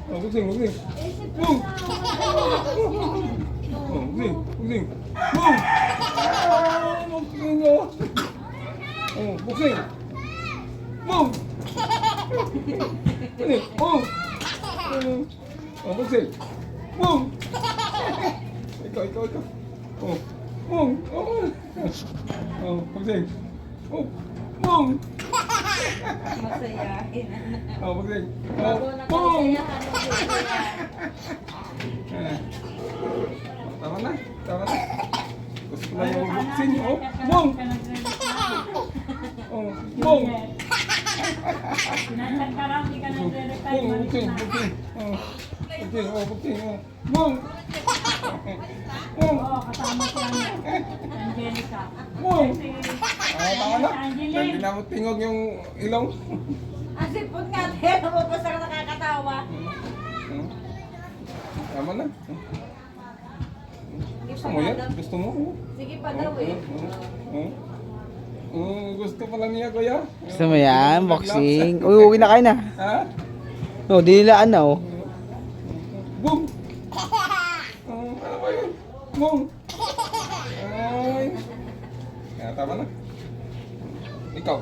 Oh, boxing, boxing. Boom! Oh, boxing, boxing. Boom! Ah, boxing oh. Oh, boxing. Boom! Boxing, boom! Oh, boxing. Boom! Ikaw. Oh, boom! Oh, oh, boxing. Oh, boom! Masayahin. Oh, boxing. Bago Oh, na boom! kaya Tama na. Gusto ko na yung boxing. Oh, boom! Oh, boom! Sinasad ka lang, hindi ka nagre-reply. Boom, boxing. Oh, boxing, oh. Boom! Boom! Oo, kasama si Angelica. Boom! Si Tama na. Angeline. Hindi na mo tingog yung ilong. Ang sipot nga din. Lumabas na nakakatawa. Tama na. Gusto mo yan? Gusto mo? Sige pa daw eh. Gusto pala niya, kuya. Gusto mo yan? Boxing? Uy, uwi na kayo na. Ha? No, dinilaan na oh. Boom! Ano ba yun? Boom! Ay! Tama na. Ikaw.